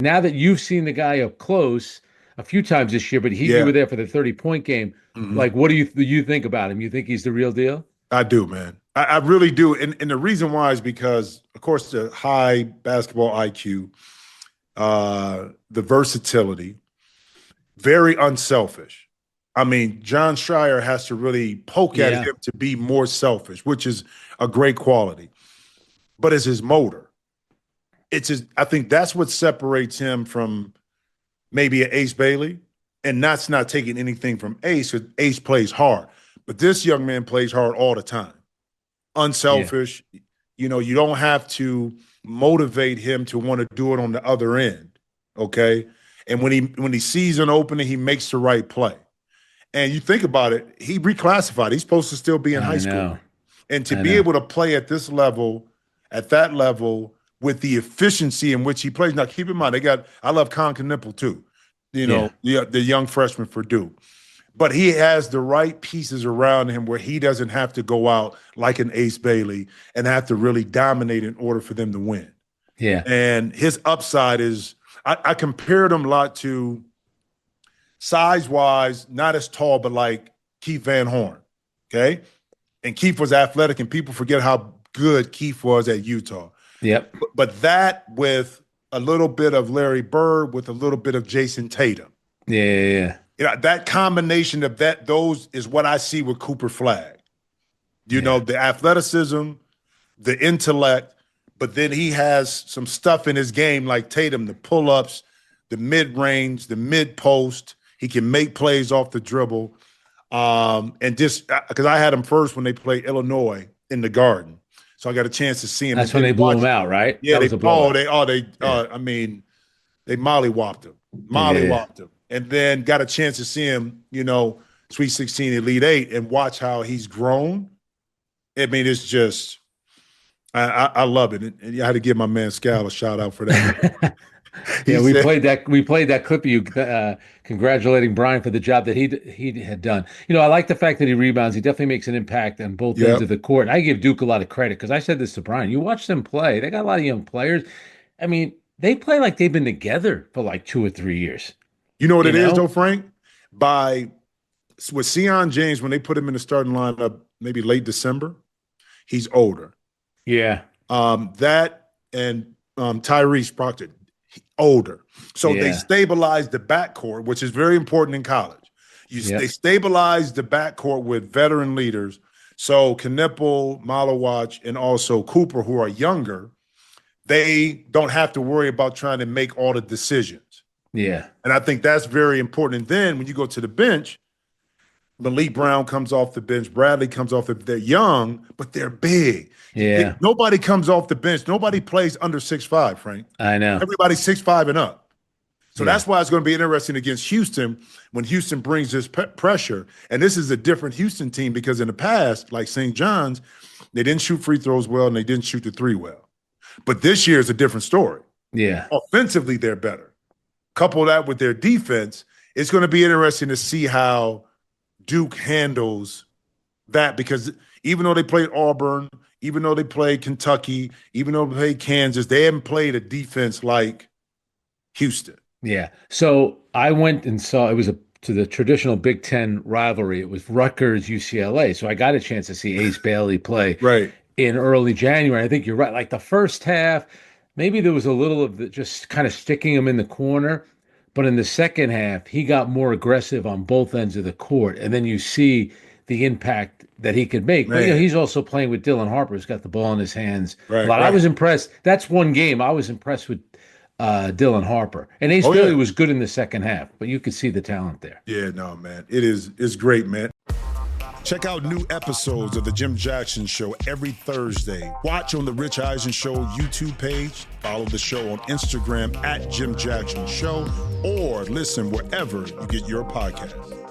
Now that you've seen the guy up close a few times this year, but you Yeah. were there for the 30-point game. Mhm. Like, what do you think about him? You think he's the real deal? I do, man. I really do. And the reason why is because, of course, the high basketball IQ, the versatility, very unselfish. I mean, John Schreier has to really poke at Yeah. him to be more selfish, which is a great quality. But it's his motor. I think that's what separates him from maybe an Ace Bailey. And that's not taking anything from Ace, because Ace plays hard. But this young man plays hard all the time. Yeah. Unselfish. You don't have to motivate him to want to do it on the other end. Okay. And when he sees an opening, he makes the right play. And you think about it, he reclassified. He's supposed to still be in high I school. know. And to I be know. able to play at this level, at that level, with the efficiency in which he plays. Now, keep in mind, I love Con Knipple too, Yeah. the young freshman for Duke. But he has the right pieces around him where he doesn't have to go out like an Ace Bailey and have to really dominate in order for them to win. Yeah. And his upside is, I compared him a lot to size-wise, not as tall, but like Keith Van Horn, okay? And Keith was athletic, and people forget how good Keith was at Utah. Yep. But that with a little bit of Larry Bird, with a little bit of Jason Tatum. Yeah. Yeah. That combination of those is what I see with Cooper Flagg. Yeah. The athleticism, the intellect, but then he has some stuff in his game like Tatum, the pull-ups, the mid-range, the mid-post. He can make plays off the dribble. And just because I had him first when they played Illinois in the Garden. So I got a chance to see him. That's And when then they blew him out, right? yeah, That was a blowout. Yeah. I mean, they mollywopped him. Yeah. Mollywopped him. And then got a chance to see him, Sweet 16, Elite Eight, and watch how he's grown. I mean, it's just I love it. And I had to give my man Scal a shout out for that. Yeah, He we said, played that. We played that clip of you congratulating Brian for the job that he had done. I like the fact that he rebounds. He definitely makes an impact on both ends yep. of the court. And I give Duke a lot of credit because I said this to Brian. You watch them play; they got a lot of young players. I mean, they play like they've been together for like 2 or 3 years. You know what You it is, know? though, Frank? By with Sion James, when they put him in the starting lineup, maybe late December, he's older. Yeah, That and Tyrese Proctor, older. So they yeah, stabilized the backcourt, which is very important in college. They yep, stabilized the backcourt with veteran leaders. So Knipple, Malawach, and also Cooper, who are younger, they don't have to worry about trying to make all the decisions. yeah, And I think that's very important. And then when you go to the bench, Malik Brown comes off the bench. Bradley comes off they're young, but they're big. yeah. Nobody comes off the bench. Nobody plays under 6'5", Frank. I know. Everybody's 6'5" and up. So Yeah, that's why it's going to be interesting against Houston when Houston brings this pressure. And this is a different Houston team because in the past, like St. John's, they didn't shoot free throws well and they didn't shoot the three well. But this year is a different story. yeah. Offensively, they're better. Couple that with their defense, it's going to be interesting to see how Duke handles that, because even though they played Auburn, even though they played Kentucky, even though they played Kansas, they haven't played a defense like Houston. Yeah. So I went and saw to the traditional Big Ten rivalry. It was Rutgers UCLA. So I got a chance to see Ace Bailey play Right. in early January. I think you're right. Like the first half, maybe there was a little of just kind of sticking him in the corner. But in the second half, he got more aggressive on both ends of the court. And then you see the impact that he could make. But Man. he's also playing with Dylan Harper, who's got the ball in his hands a Right, lot. I right. was impressed. That's one game. I was impressed with Dylan Harper. And Ace Oh, Bailey yeah. was good in the second half, but you could see the talent there. Yeah, no, man. It's great, man. Check out new episodes of The Jim Jackson Show every Thursday. Watch on The Rich Eisen Show YouTube page. Follow the show on Instagram @Jim Jackson Show, or listen wherever you get your podcasts.